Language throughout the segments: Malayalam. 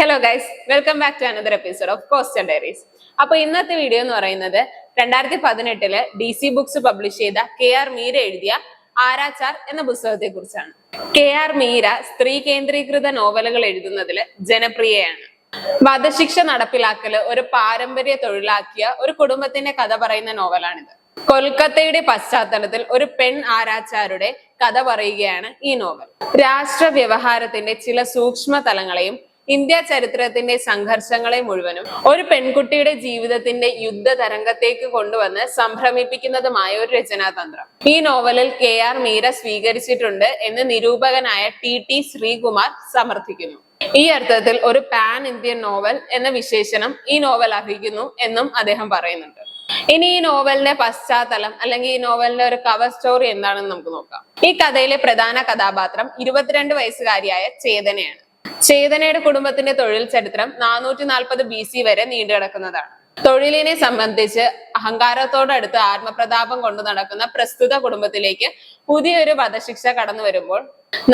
Hello guys, welcome back to another episode of coastal diaries. അപ്പൊ ഇന്നത്തെ വീഡിയോ എന്ന് പറയുന്നത് 2018 DC ബുക്സ് പബ്ലിഷ് ചെയ്ത KR മീര എഴുതിയ ആരാച്ചാർ എന്ന പുസ്തകത്തെ കുറിച്ചാണ്. KR മീര സ്ത്രീ കേന്ദ്രീകൃത നോവലുകൾ എഴുതുന്നതിൽ ജനപ്രിയയാണ്. വധശിക്ഷ നടപ്പിലാക്കല് ഒരു പാരമ്പര്യ തൊഴിലാക്കിയ ഒരു കുടുംബത്തിന്റെ കഥ പറയുന്ന നോവലാണിത്. കൊൽക്കത്തയുടെ പശ്ചാത്തലത്തിൽ ഒരു പെൺ ആരാച്ചാരുടെ കഥ പറയുകയാണ് ഈ നോവൽ. രാഷ്ട്ര വ്യവഹാരത്തിന്റെ ചില സൂക്ഷ്മ തലങ്ങളെയും ഇന്ത്യ ചരിത്രത്തിന്റെ സംഘർഷങ്ങളെ മുഴുവനും ഒരു പെൺകുട്ടിയുടെ ജീവിതത്തിന്റെ യുദ്ധ തരംഗത്തേക്ക് കൊണ്ടുവന്ന് സംഭ്രമിപ്പിക്കുന്നതുമായ ഒരു രചനാതന്ത്രം ഈ നോവലിൽ KR മീര സ്വീകരിച്ചിട്ടുണ്ട് എന്ന് നിരൂപകനായ TT ശ്രീകുമാർ സമർത്ഥിക്കുന്നു. ഈ അർത്ഥത്തിൽ ഒരു പാൻ ഇന്ത്യൻ നോവൽ എന്ന വിശേഷണം ഈ നോവൽ അർഹിക്കുന്നു എന്നും അദ്ദേഹം പറയുന്നുണ്ട്. ഇനി ഈ നോവലിന്റെ പശ്ചാത്തലം അല്ലെങ്കിൽ ഈ നോവലിന്റെ ഒരു കവർ സ്റ്റോറി എന്താണെന്ന് നമുക്ക് നോക്കാം. ഈ കഥയിലെ പ്രധാന കഥാപാത്രം 22 വയസ്സുകാരിയായ ചേതനയാണ്. ചേതനയുടെ കുടുംബത്തിന്റെ തൊഴിൽ ചരിത്രം 440 BC വരെ നീണ്ടുകിടക്കുന്നതാണ്. തൊഴിലിനെ സംബന്ധിച്ച് അഹങ്കാരത്തോടടുത്ത് ആത്മപ്രതാപം കൊണ്ടു നടക്കുന്ന പ്രസ്തുത കുടുംബത്തിലേക്ക് പുതിയൊരു വധശിക്ഷ കടന്നു വരുമ്പോൾ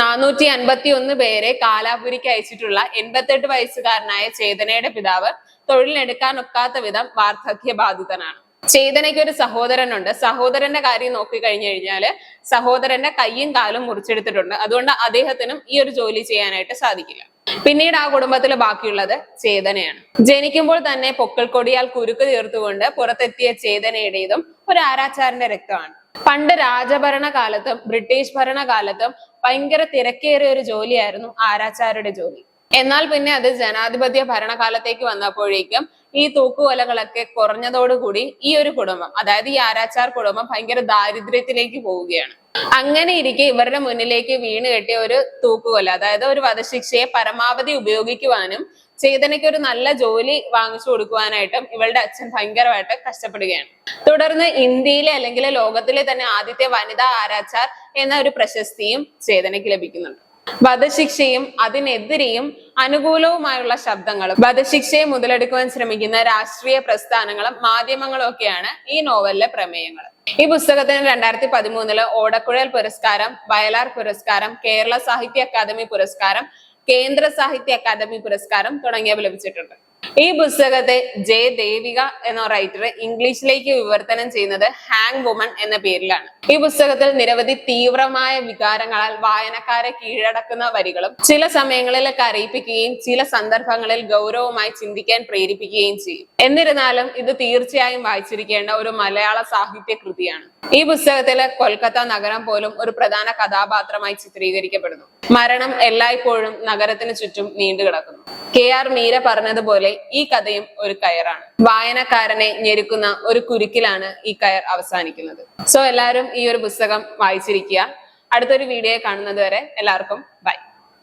451 പേരെ കാലാപുരിക്ക് അയച്ചിട്ടുള്ള 88 വയസ്സുകാരനായ ചേതനയുടെ പിതാവ് തൊഴിലിനെടുക്കാൻ ഒക്കാത്ത വിധം വാർദ്ധക്യ ബാധിതനാണ്. ചേതനയ്ക്ക് ഒരു സഹോദരനുണ്ട്. സഹോദരന്റെ കാര്യം നോക്കി കഴിഞ്ഞു കഴിഞ്ഞാല് സഹോദരന്റെ കയ്യും കാലും മുറിച്ചെടുത്തിട്ടുണ്ട്. അതുകൊണ്ട് അദ്ദേഹത്തിനും ഈ ഒരു ജോലി ചെയ്യാനായിട്ട് സാധിക്കില്ല. പിന്നീട് ആ കുടുംബത്തിൽ ബാക്കിയുള്ളത് ചേതനയാണ്. ജനിക്കുമ്പോൾ തന്നെ പൊക്കിൾക്കൊടിയാൽ കുരുക്ക് തീർത്തുകൊണ്ട് പുറത്തെത്തിയ ചേതനയുടേതും ഒരു ആരാച്ചാറിന്റെ രക്തമാണ്. പണ്ട് രാജഭരണ കാലത്തും ബ്രിട്ടീഷ് ഭരണകാലത്തും ഭയങ്കര തിരക്കേറിയ ഒരു ജോലിയായിരുന്നു ആരാച്ചാരുടെ ജോലി. എന്നാൽ പിന്നെ അത് ജനാധിപത്യ ഭരണകാലത്തേക്ക് വന്നപ്പോഴേക്കും ഈ തൂക്കുകൊലകളൊക്കെ കുറഞ്ഞതോടുകൂടി ഈ ഒരു കുടുംബം, അതായത് ഈ ആരാച്ചാർ കുടുംബം ഭയങ്കര ദാരിദ്ര്യത്തിലേക്ക് പോവുകയാണ്. അങ്ങനെ ഇരിക്കെ ഇവരുടെ മുന്നിലേക്ക് വീണ് കെട്ടിയ ഒരു തൂക്കുകൊല, അതായത് ഒരു വധശിക്ഷയെ പരമാവധി ഉപയോഗിക്കുവാനും ചേതനയ്ക്ക് ഒരു നല്ല ജോലി വാങ്ങിച്ചു കൊടുക്കുവാനായിട്ടും ഇവളുടെ അച്ഛൻ ഭയങ്കരമായിട്ട് കഷ്ടപ്പെടുകയാണ്. തുടർന്ന് ഇന്ത്യയിലെ അല്ലെങ്കിൽ ലോകത്തിലെ തന്നെ ആദ്യത്തെ വനിതാ ആരാച്ചാർ എന്ന ഒരു പ്രശസ്തിയും ചേതനയ്ക്ക് ലഭിക്കുന്നുണ്ട്. വധശിക്ഷയും അതിനെതിരെയും അനുകൂലവുമായുള്ള ശബ്ദങ്ങളും വധശിക്ഷയെ മുതലെടുക്കുവാൻ ശ്രമിക്കുന്ന രാഷ്ട്രീയ പ്രസ്ഥാനങ്ങളും മാധ്യമങ്ങളും ഒക്കെയാണ് ഈ നോവലിലെ പ്രമേയങ്ങൾ. ഈ പുസ്തകത്തിന് 2013 ഓടക്കുഴൽ പുരസ്കാരം, വയലാർ പുരസ്കാരം, കേരള സാഹിത്യ അക്കാദമി പുരസ്കാരം, കേന്ദ്ര സാഹിത്യ അക്കാദമി പുരസ്കാരം തുടങ്ങിയവ ലഭിച്ചിട്ടുണ്ട്. ഈ പുസ്തകത്തെ J. ദേവിക എന്ന റൈറ്റർ ഇംഗ്ലീഷിലേക്ക് വിവർത്തനം ചെയ്യുന്നത് ഹാങ് വുമൺ എന്ന പേരിലാണ്. ഈ പുസ്തകത്തിൽ നിരവധി തീവ്രമായ വികാരങ്ങളാൽ വായനക്കാരെ കീഴടക്കുന്ന വരികളും ചില സമയങ്ങളിൽ കരയിപ്പിക്കുകയും ചില സന്ദർഭങ്ങളിൽ ഗൗരവമായി ചിന്തിക്കാൻ പ്രേരിപ്പിക്കുകയും ചെയ്യും. എന്നിരുന്നാലും ഇത് തീർച്ചയായും വായിച്ചിരിക്കേണ്ട ഒരു മലയാള സാഹിത്യ കൃതിയാണ്. ഈ പുസ്തകത്തിലെ കൊൽക്കത്ത നഗരം പോലും ഒരു പ്രധാന കഥാപാത്രമായി ചിത്രീകരിക്കപ്പെടുന്നു. മരണം എല്ലായ്പ്പോഴും നഗരത്തിന് ചുറ്റും നീണ്ടുകിടക്കുന്നു. KR മീര പറഞ്ഞതുപോലെ ഈ കഥയും ഒരു കയറാണ്. വായനക്കാരനെ ഞെരുക്കുന്ന ഒരു കുരുക്കിലാണ് ഈ കയർ അവസാനിക്കുന്നത്. സോ എല്ലാവരും ഈ ഒരു പുസ്തകം വായിച്ചിരിക്കുക. അടുത്തൊരു വീഡിയോ കാണുന്നത് വരെ എല്ലാവർക്കും ബൈ.